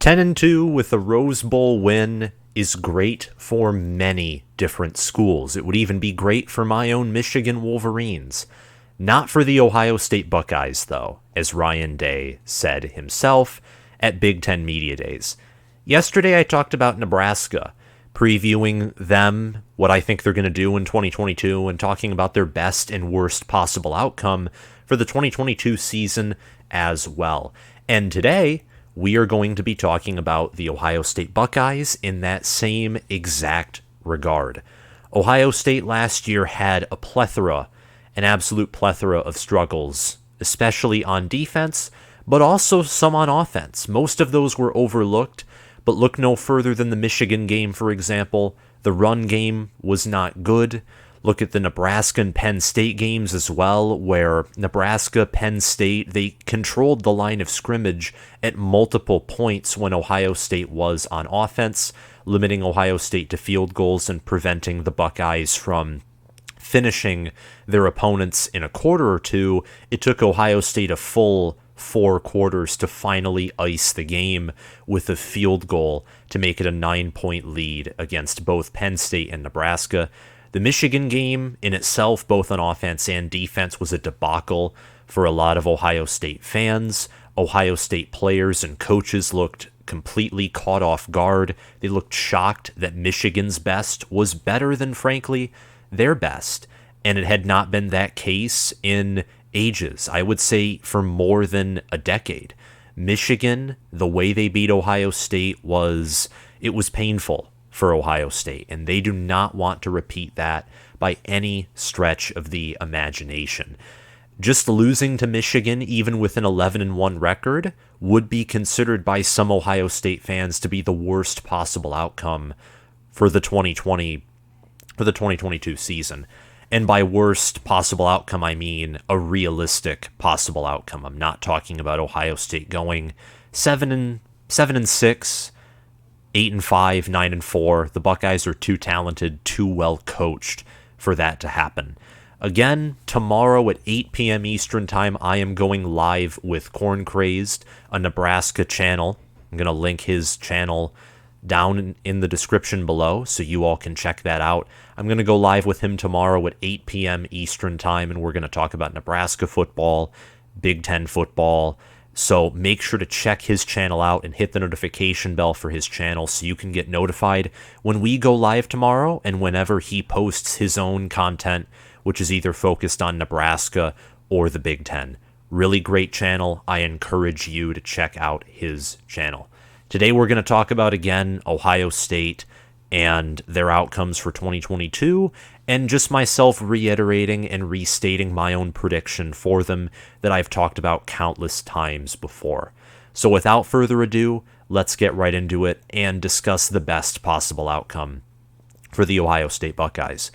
10-2 with a Rose Bowl win is great for many different schools. It would even be great for my own Michigan Wolverines. Not for the Ohio State Buckeyes, though, as Ryan Day said himself at Big Ten Media Days. Yesterday I talked about Nebraska, previewing them, what I think they're going to do in 2022, and talking about their best and worst possible outcome for the 2022 season as well. And today, we are going to be talking about the Ohio State Buckeyes in that same exact regard. Ohio State last year had an absolute plethora of struggles, especially on defense, but also some on offense. Most of those were overlooked, but look no further than the Michigan game, for example. The run game was not good. Look at the Nebraska and Penn State games as well, where Nebraska, Penn State, they controlled the line of scrimmage at multiple points when Ohio State was on offense, limiting Ohio State to field goals and preventing the Buckeyes from finishing their opponents in a quarter or two. It took Ohio State a full 4 quarters to finally ice the game with a field goal to make it a 9-point lead against both Penn State and Nebraska. The Michigan game in itself, both on offense and defense, was a debacle for a lot of Ohio State fans. Ohio State players and coaches looked completely caught off guard. They looked shocked that Michigan's best was better than, frankly, their best. And it had not been that case in ages. I would say for more than a decade. Michigan, the way they beat Ohio State it was painful for Ohio State, and they do not want to repeat that by any stretch of the imagination. Just losing to Michigan, even with an 11-1 record, would be considered by some Ohio State fans to be the worst possible outcome for the 2022 season. And by worst possible outcome, I mean a realistic possible outcome. I'm not talking about Ohio State going 7-6, 8-5, 9-4. The Buckeyes are too talented, too well coached for that to happen. Again, tomorrow at 8 p.m. Eastern Time, I am going live with Corn Crazed, a Nebraska channel. I'm going to link his channel down in the description below so you all can check that out. I'm going to go live with him tomorrow at 8 p.m. Eastern Time, and we're going to talk about Nebraska football, Big Ten football. So make sure to check his channel out and hit the notification bell for his channel so you can get notified when we go live tomorrow and whenever he posts his own content, which is either focused on Nebraska or the Big Ten. Really great channel. I encourage you to check out his channel. Today we're going to talk about, again, Ohio State and their outcomes for 2022, and just myself reiterating and restating my own prediction for them that I've talked about countless times before. So without further ado, let's get right into it and discuss the best possible outcome for the Ohio State Buckeyes.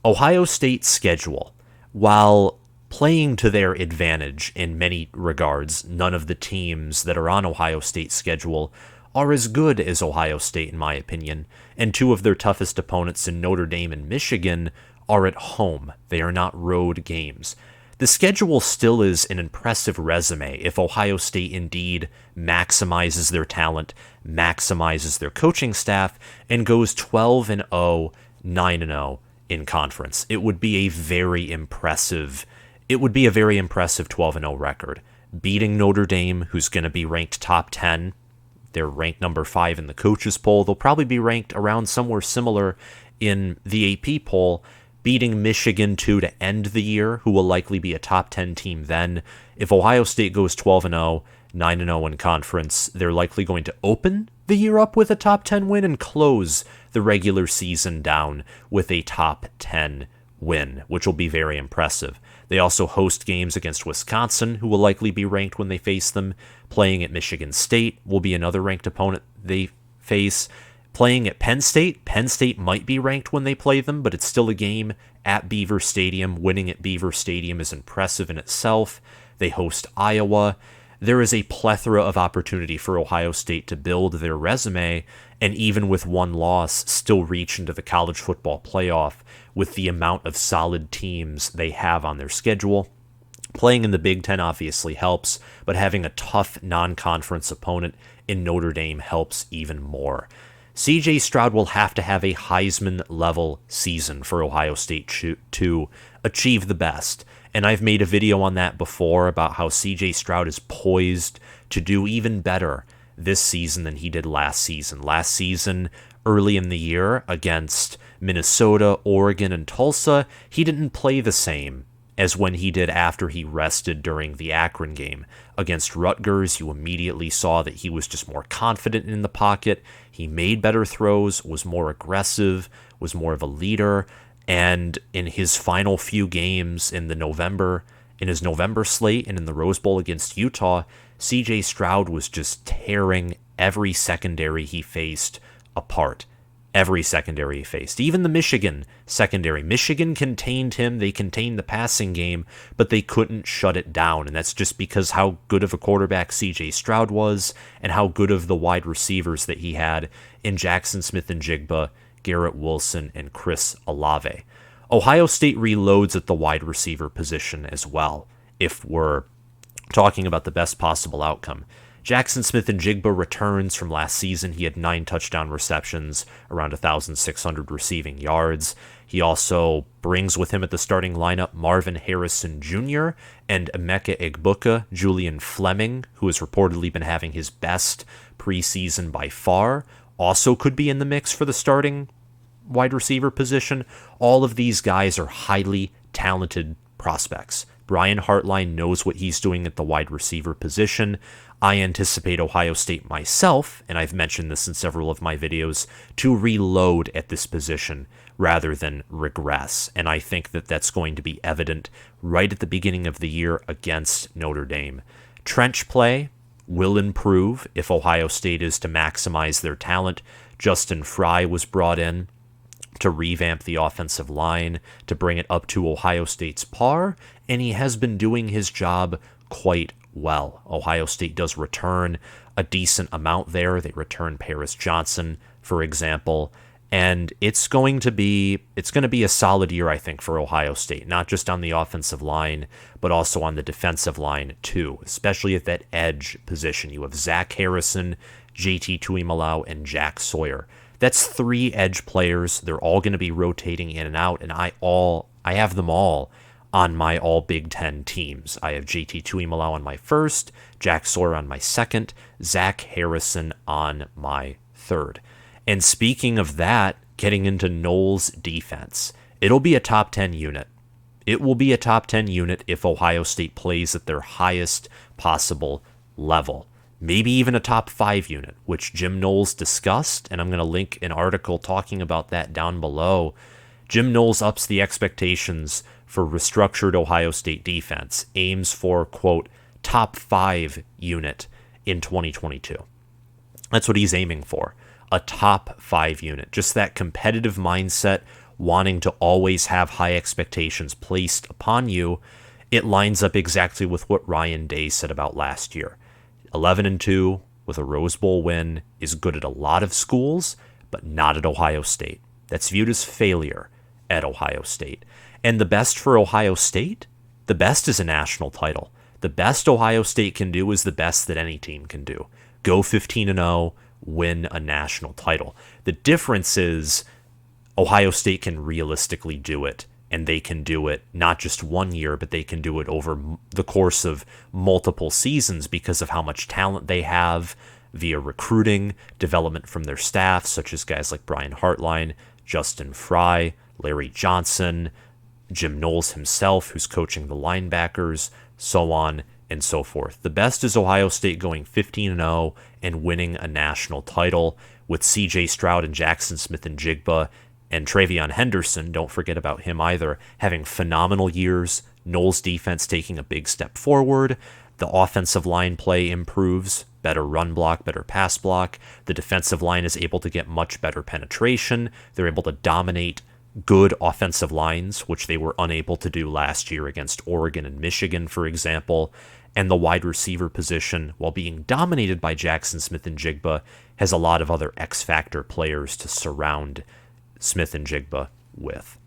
Ohio State's schedule, while playing to their advantage in many regards, none of the teams that are on Ohio State's schedule are as good as Ohio State, in my opinion, and 2 of their toughest opponents in Notre Dame and Michigan are at home. They are not road games. The schedule still is an impressive resume if Ohio State indeed maximizes their talent, maximizes their coaching staff, and goes 12-0, 9-0 in conference. It would be a very impressive 12-0 record. Beating Notre Dame, who's going to be ranked top 10, they're ranked number 5 in the coaches poll. They'll probably be ranked around somewhere similar in the AP poll. Beating Michigan, too, to end the year, who will likely be a top 10 team then. If Ohio State goes 12-0, 9-0 in conference, they're likely going to open the year up with a top 10 win and close the regular season down with a top 10 win, which will be very impressive. They also host games against Wisconsin, who will likely be ranked when they face them. Playing at Michigan State will be another ranked opponent they face. Playing at Penn State might be ranked when they play them, but it's still a game at Beaver Stadium. Winning at Beaver Stadium is impressive in itself. They host Iowa. There is a plethora of opportunity for Ohio State to build their resume, and even with one loss, still reach into the college football playoff with the amount of solid teams they have on their schedule. Playing in the Big Ten obviously helps, but having a tough non-conference opponent in Notre Dame helps even more. CJ Stroud will have to have a Heisman-level season for Ohio State to achieve the best. And I've made a video on that before about how CJ Stroud is poised to do even better this season than he did last season. Last season, early in the year, against Minnesota, Oregon, and Tulsa, he didn't play the same as when he did after he rested during the Akron game. Against Rutgers, you immediately saw that he was just more confident in the pocket. He made better throws, was more aggressive, was more of a leader. And in his final few games in his November slate and in the Rose Bowl against Utah, CJ Stroud was just tearing every secondary he faced apart. Every secondary he faced. Even the Michigan secondary. Michigan contained him. They contained the passing game, but they couldn't shut it down. And that's just because how good of a quarterback CJ Stroud was and how good of the wide receivers that he had in Jaxon Smith-Njigba, Garrett Wilson, and Chris Olave. Ohio State reloads at the wide receiver position as well, if we're talking about the best possible outcome. Jaxon Smith-Njigba returns from last season. He had 9 touchdown receptions, around 1,600 receiving yards. He also brings with him at the starting lineup Marvin Harrison Jr. and Emeka Egbuka. Julian Fleming, who has reportedly been having his best preseason by far, also could be in the mix for the starting wide receiver position. All of these guys are highly talented prospects. Brian Hartline knows what he's doing at the wide receiver position. I anticipate Ohio State myself, and I've mentioned this in several of my videos, to reload at this position rather than regress. And I think that that's going to be evident right at the beginning of the year against Notre Dame. Trench play will improve if Ohio State is to maximize their talent. Justin Fry was brought in to revamp the offensive line, to bring it up to Ohio State's par, and he has been doing his job quite well. Ohio State does return a decent amount there. They return Paris Johnson, for example, and it's going to be a solid year, I think, for Ohio State, not just on the offensive line, but also on the defensive line too, especially at that edge position. You have Zach Harrison, JT Tuimoloau, and Jack Sawyer. That's 3 edge players. They're all going to be rotating in and out, and I have them all on my all Big Ten teams. I have JT Tuimoloau on my first, Jack Sawyer on my second, Zach Harrison on my third. And speaking of that, getting into Noles defense, it'll be a top 10 unit. It will be a top 10 unit if Ohio State plays at their highest possible level. Maybe even a top 5 unit, which Jim Knowles discussed, and I'm going to link an article talking about that down below. Jim Knowles ups the expectations for restructured Ohio State defense, aims for, quote, top 5 unit in 2022. That's what he's aiming for, a top 5 unit. Just that competitive mindset, wanting to always have high expectations placed upon you. It lines up exactly with what Ryan Day said about last year. 11-2 with a Rose Bowl win is good at a lot of schools, but not at Ohio State. That's viewed as failure at Ohio State. And the best for Ohio State? The best is a national title. The best Ohio State can do is the best that any team can do. Go 15-0, win a national title. The difference is Ohio State can realistically do it, and they can do it not just one year, but they can do it over the course of multiple seasons because of how much talent they have via recruiting, development from their staff, such as guys like Brian Hartline, Justin Fry, Larry Johnson, Jim Knowles himself, who's coaching the linebackers, so on and so forth. The best is Ohio State going 15-0 and winning a national title with CJ Stroud and Jaxon Smith-Njigba and TreVeyon Henderson, don't forget about him either, having phenomenal years. Knowles' defense taking a big step forward. The offensive line play improves, better run block, better pass block. The defensive line is able to get much better penetration. They're able to dominate good offensive lines, which they were unable to do last year against Oregon and Michigan, for example. And the wide receiver position, while being dominated by Jaxon Smith-Njigba, has a lot of other X-factor players to surround Smith-Njigba with.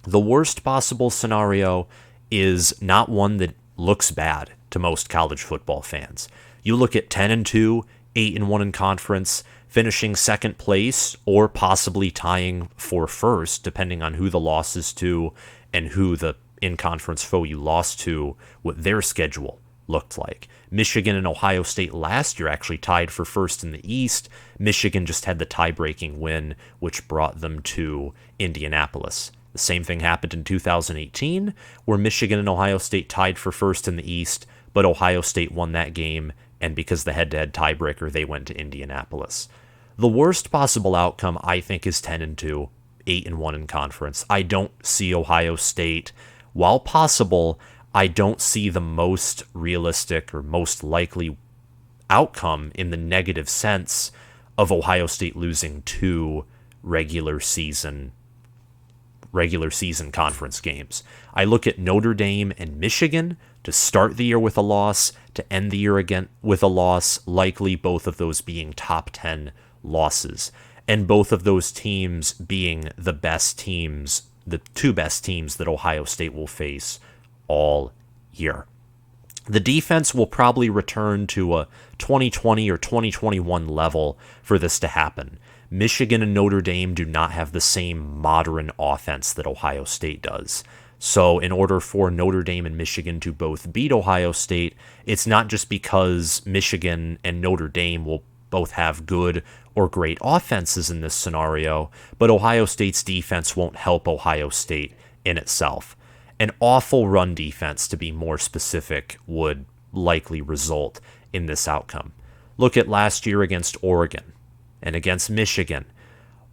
The worst possible scenario is not one that looks bad to most college football fans. You look at 10-2, 8-1 in conference, finishing second place or possibly tying for first, depending on who the loss is to and who the in-conference foe you lost to, what their schedule looked like. Michigan and Ohio State last year actually tied for first in the East. Michigan just had the tie-breaking win, which brought them to Indianapolis. The same thing happened in 2018, where Michigan and Ohio State tied for first in the East, but Ohio State won that game, and because the head-to-head tiebreaker, they went to Indianapolis. The worst possible outcome, I think, is 10-2, 8-1 in conference. I don't see Ohio State. While possible, I don't see the most realistic or most likely outcome in the negative sense of Ohio State losing 2 regular season conference games. I look at Notre Dame and Michigan to start the year with a loss, to end the year again with a loss, likely both of those being top 10 losses, and both of those teams being the best teams, the 2 best teams that Ohio State will face all year. The defense will probably return to a 2020 or 2021 level for this to happen. Michigan and Notre Dame do not have the same modern offense that Ohio State does. So in order for Notre Dame and Michigan to both beat Ohio State, it's not just because Michigan and Notre Dame will both have good or great offenses in this scenario, but Ohio State's defense won't help Ohio State in itself. An awful run defense, to be more specific, would likely result in this outcome. Look at last year against Oregon and against Michigan.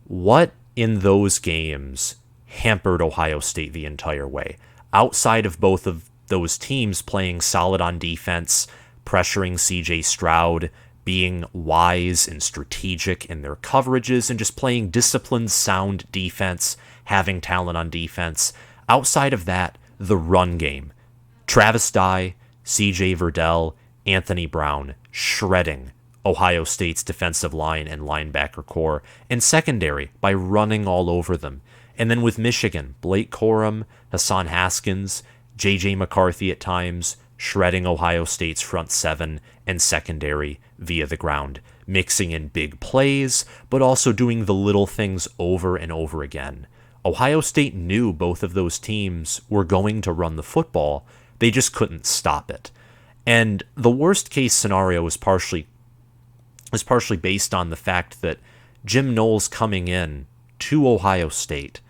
What in those games hampered Ohio State the entire way? Outside of both of those teams playing solid on defense, pressuring CJ Stroud, being wise and strategic in their coverages, and just playing disciplined, sound defense, having talent on defense. Outside of that, the run game. Travis Dye, CJ Verdell, Anthony Brown shredding Ohio State's defensive line and linebacker core, and secondary by running all over them. And then with Michigan, Blake Corum, Hassan Haskins, J.J. McCarthy at times, shredding Ohio State's front 7 and secondary via the ground, mixing in big plays, but also doing the little things over and over again. Ohio State knew both of those teams were going to run the football. They just couldn't stop it. And the worst case scenario is partially based on the fact that Jim Knowles coming in to Ohio State,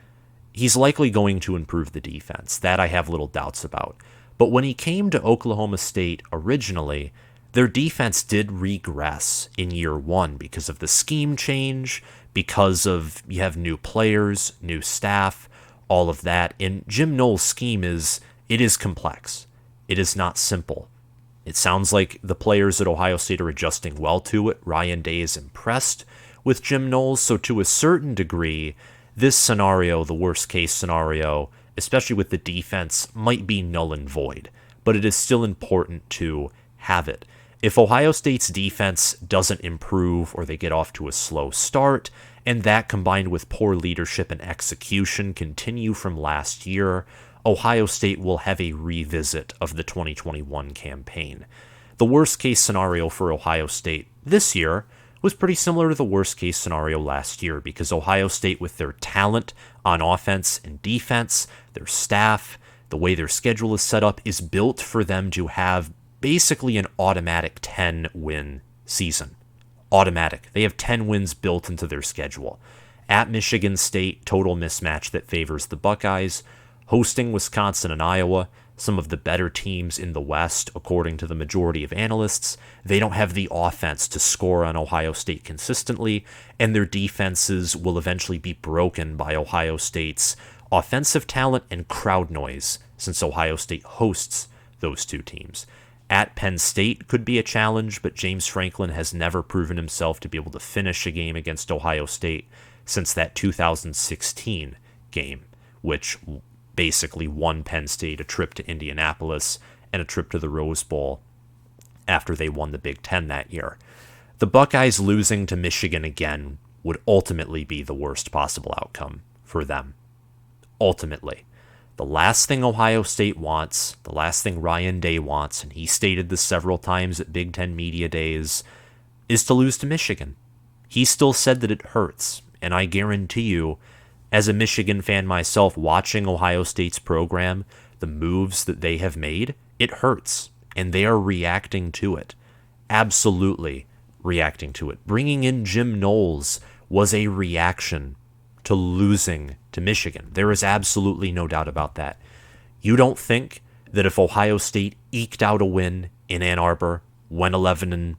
he's likely going to improve the defense. That I have little doubts about. But when he came to Oklahoma State originally, their defense did regress in year 1 because of the scheme change, because of you have new players, new staff, all of that. And Jim Knowles' scheme is complex. It is not simple. It sounds like the players at Ohio State are adjusting well to it. Ryan Day is impressed with Jim Knowles. So to a certain degree, this scenario, the worst case scenario, especially with the defense, might be null and void. But it is still important to have it. If Ohio State's defense doesn't improve or they get off to a slow start, and that combined with poor leadership and execution continue from last year, Ohio State will have a revisit of the 2021 campaign. The worst case scenario for Ohio State this year was pretty similar to the worst case scenario last year, because Ohio State, with their talent on offense and defense, their staff, the way their schedule is set up, is built for them to have basically an automatic 10-win season. Automatic. They have 10 wins built into their schedule. At Michigan State, total mismatch that favors the Buckeyes. Hosting Wisconsin and Iowa, some of the better teams in the West, according to the majority of analysts. They don't have the offense to score on Ohio State consistently, and their defenses will eventually be broken by Ohio State's offensive talent and crowd noise, since Ohio State hosts those two teams. At Penn State could be a challenge, but James Franklin has never proven himself to be able to finish a game against Ohio State since that 2016 game, which basically won Penn State a trip to Indianapolis and a trip to the Rose Bowl after they won the Big Ten that year. The Buckeyes losing to Michigan again would ultimately be the worst possible outcome for them. Ultimately. The last thing Ohio State wants, the last thing Ryan Day wants, and he stated this several times at Big Ten Media Days, is to lose to Michigan. He still said that it hurts, and I guarantee you, as a Michigan fan myself, watching Ohio State's program, the moves that they have made, it hurts, and they are reacting to it. Absolutely reacting to it. Bringing in Jim Knowles was a reaction to losing to Michigan. There is absolutely no doubt about that. You don't think that if Ohio State eked out a win in Ann Arbor, went 11-1,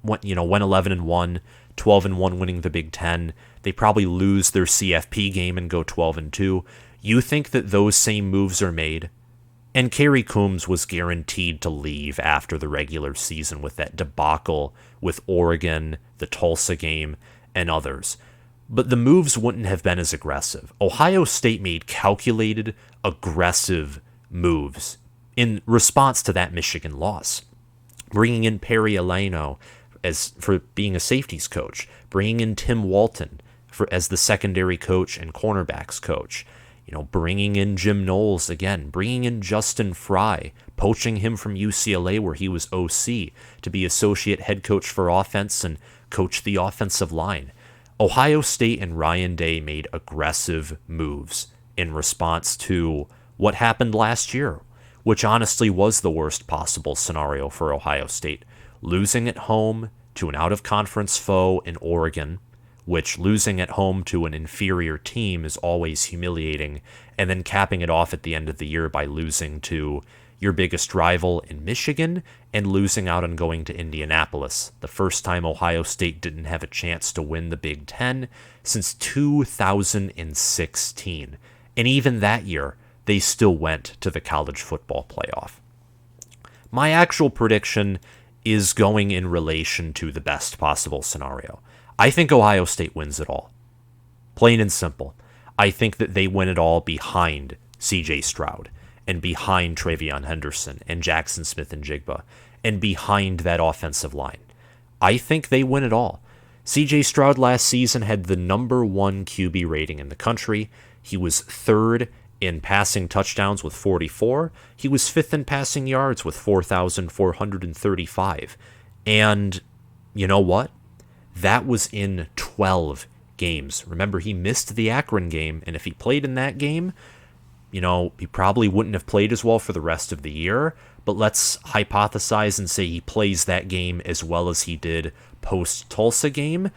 12-1 winning the Big Ten, they probably lose their CFP game and go 12-2. You think that those same moves are made? And Kerry Coombs was guaranteed to leave after the regular season with that debacle with Oregon, the Tulsa game, and others. But the moves wouldn't have been as aggressive. Ohio State made calculated, aggressive moves in response to that Michigan loss. Bringing in Perry Eleno for being a safeties coach, bringing in Tim Walton as the secondary coach and cornerbacks coach, bringing in Jim Knowles again, bringing in Justin Fry, poaching him from UCLA where he was OC to be associate head coach for offense and coach the offensive line. Ohio State and Ryan Day made aggressive moves in response to what happened last year, which honestly was the worst possible scenario for Ohio State. Losing at home to an out-of-conference foe in Oregon, which losing at home to an inferior team is always humiliating, and then capping it off at the end of the year by losing to your biggest rival in Michigan and losing out on going to Indianapolis, the first time Ohio State didn't have a chance to win the Big Ten since 2016. And even that year, they still went to the college football playoff. My actual prediction is going in relation to the best possible scenario. I think Ohio State wins it all. Plain and simple. I think that they win it all behind CJ Stroud and behind TreVeyon Henderson and Jaxon Smith-Njigba and behind that offensive line. I think they win it all. CJ Stroud last season had the number 1 QB rating in the country. He was third in passing touchdowns with 44. He was fifth in passing yards with 4,435. And you know what? That was in 12 games. Remember, he missed the Akron game, and if he played in that game, he probably wouldn't have played as well for the rest of the year. But let's hypothesize and say he plays that game as well as he did post-Tulsa game.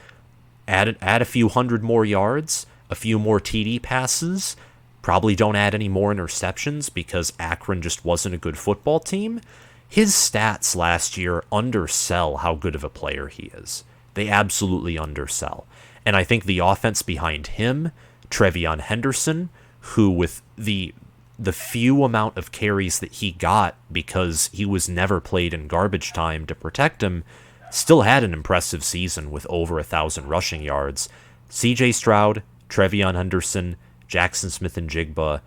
Add a few hundred more yards, a few more TD passes. Probably don't add any more interceptions because Akron just wasn't a good football team. His stats last year undersell how good of a player he is. They absolutely undersell. And I think the offense behind him, TreVeyon Henderson, who with the few amount of carries that he got because he was never played in garbage time to protect him, still had an impressive season with over 1,000 rushing yards. CJ Stroud, TreVeyon Henderson, Jaxon Smith-Njigba,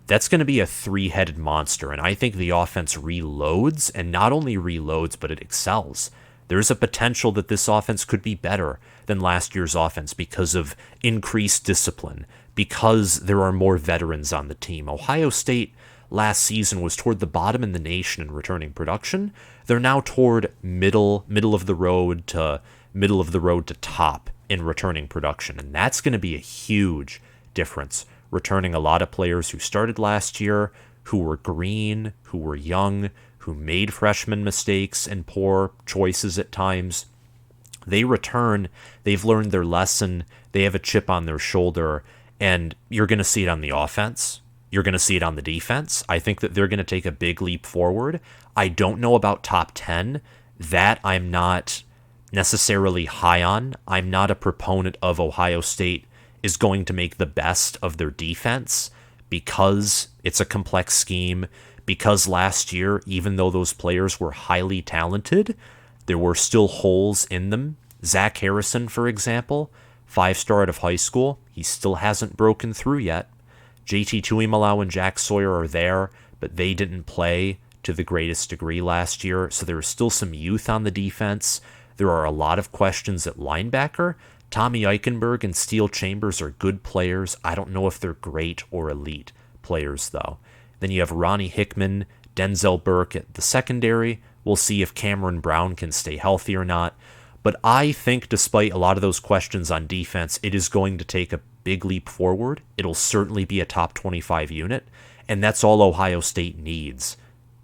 that's going to be a three-headed monster. And I think the offense reloads, and not only reloads, but it excels. There's a potential that this offense could be better than last year's offense because of increased discipline, because there are more veterans on the team. Ohio State last season was toward the bottom in the nation in returning production. They're now toward middle of the road to top in returning production, and that's going to be a huge difference. Returning a lot of players who started last year, who were green, who were young, who made freshman mistakes and poor choices at times. They return, they've learned their lesson, they have a chip on their shoulder, and you're going to see it on the offense. You're going to see it on the defense. I think that they're going to take a big leap forward. I don't know about top 10. That I'm not necessarily high on. I'm not a proponent of Ohio State is going to make the best of their defense because it's a complex scheme, because last year, even though those players were highly talented, there were still holes in them. Zach Harrison, for example, 5-star out of high school, he still hasn't broken through yet. JT Tuimoloau and Jack Sawyer are there, but they didn't play to the greatest degree last year, so there's still some youth on the defense. There are a lot of questions at linebacker. Tommy Eichenberg and Steele Chambers are good players. I don't know if they're great or elite players, though. Then you have Ronnie Hickman, Denzel Burke at the secondary. We'll see if Cameron Brown can stay healthy or not. But I think despite a lot of those questions on defense, it is going to take a big leap forward. It'll certainly be a top 25 unit, and that's all Ohio State needs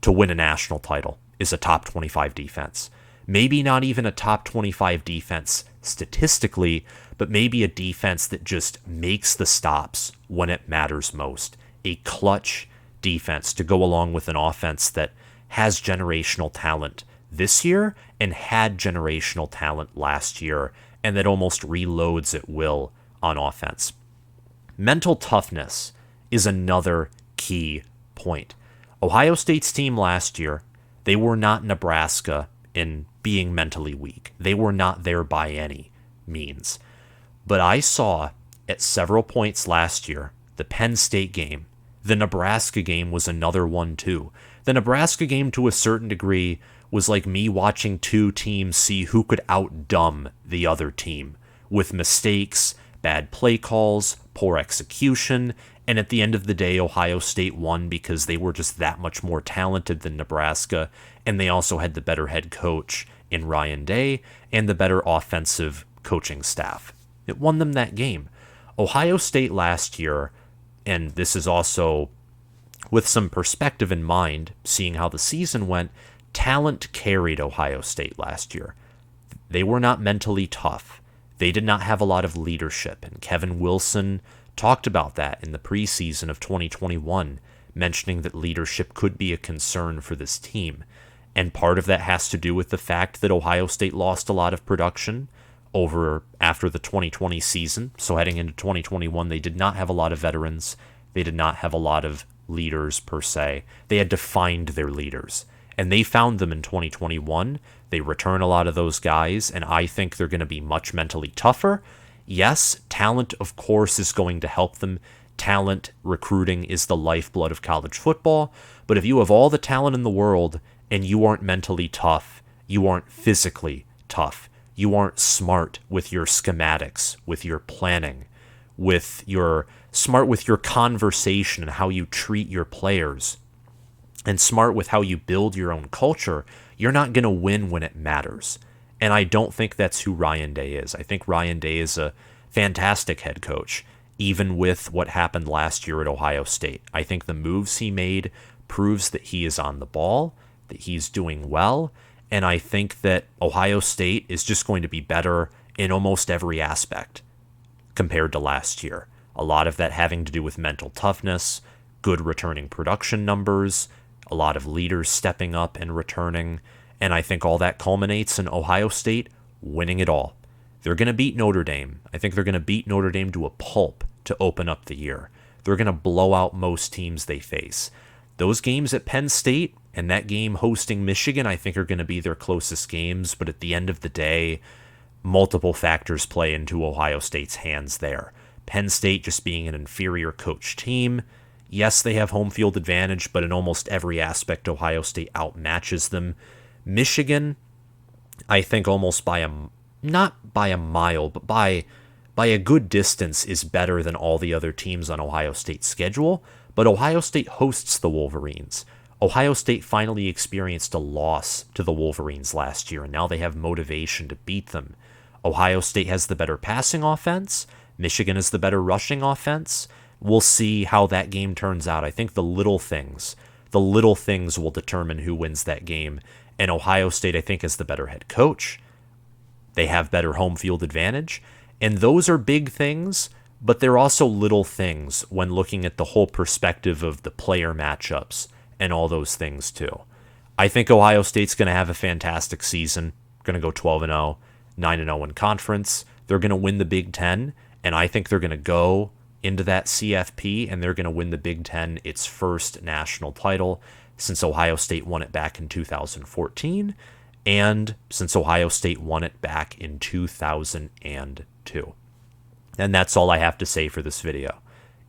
to win a national title, is a top 25 defense. Maybe not even a top 25 defense statistically, but maybe a defense that just makes the stops when it matters most. A clutch defense to go along with an offense that has generational talent this year and had generational talent last year, and that almost reloads at will on offense. Mental toughness is another key point. Ohio State's team last year, they were not Nebraska in being mentally weak. They were not there by any means. But I saw at several points last year, the Penn State game, the Nebraska game was another one too. The Nebraska game, to a certain degree, was like me watching two teams see who could outdumb the other team with mistakes, bad play calls, poor execution, and at the end of the day, Ohio State won because they were just that much more talented than Nebraska, and they also had the better head coach in Ryan Day and the better offensive coaching staff. It won them that game. Ohio State last year, and this is also with some perspective in mind, seeing how the season went, talent carried Ohio State last year. They were not mentally tough. They did not have a lot of leadership, and Kevin Wilson talked about that in the preseason of 2021, mentioning that leadership could be a concern for this team. And part of that has to do with the fact that Ohio State lost a lot of production after the 2020 season. So heading into 2021, they did not have a lot of veterans. They did not have a lot of leaders per se. They had to find their leaders, and they found them in 2021. They return a lot of those guys, and I think they're going to be much mentally tougher. Yes, talent, of course, is going to help them. Talent recruiting is the lifeblood of college football, but if you have all the talent in the world and you aren't mentally tough, you aren't physically tough, you aren't smart with your schematics, with your planning, with your smart with your conversation and how you treat your players, and smart with how you build your own culture, you're not going to win when it matters. And I don't think that's who Ryan Day is. I think Ryan Day is a fantastic head coach, even with what happened last year at Ohio State. I think the moves he made proves that he is on the ball, that he's doing well, and I think that Ohio State is just going to be better in almost every aspect compared to last year. A lot of that having to do with mental toughness, good returning production numbers, a lot of leaders stepping up and returning, and I think all that culminates in Ohio State winning it all. They're going to beat Notre Dame. I think they're going to beat Notre Dame to a pulp to open up the year. They're going to blow out most teams they face. Those games at Penn State and that game hosting Michigan, I think, are going to be their closest games, but at the end of the day, multiple factors play into Ohio State's hands there. Penn State just being an inferior coach team. Yes, they have home field advantage, but in almost every aspect, Ohio State outmatches them. Michigan, I think almost not by a mile, but by a good distance is better than all the other teams on Ohio State's schedule, but Ohio State hosts the Wolverines. Ohio State finally experienced a loss to the Wolverines last year, and now they have motivation to beat them. Ohio State has the better passing offense. Michigan is the better rushing offense. We'll see how that game turns out. I think the little things will determine who wins that game. And Ohio State, I think, is the better head coach. They have better home field advantage. And those are big things, but they're also little things when looking at the whole perspective of the player matchups and all those things too. I think Ohio State's going to have a fantastic season. Going to go 12-0, 9-0 in conference. They're going to win the Big Ten, and I think they're going to go into that CFP, and they're going to win the Big Ten its first national title since Ohio State won it back in 2014, and since Ohio State won it back in 2002. And that's all I have to say for this video.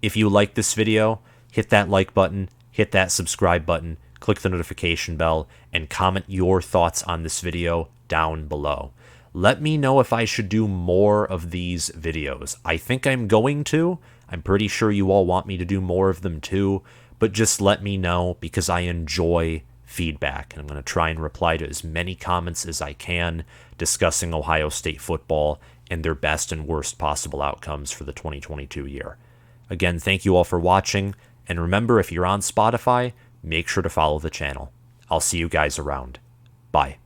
If you like this video, hit that like button, hit that subscribe button, click the notification bell, and comment your thoughts on this video down below. Let me know if I should do more of these videos. I think I'm going to. I'm pretty sure you all want me to do more of them too, but just let me know because I enjoy feedback. And I'm going to try and reply to as many comments as I can discussing Ohio State football and their best and worst possible outcomes for the 2022 year. Again, thank you all for watching. And remember, if you're on Spotify, make sure to follow the channel. I'll see you guys around. Bye.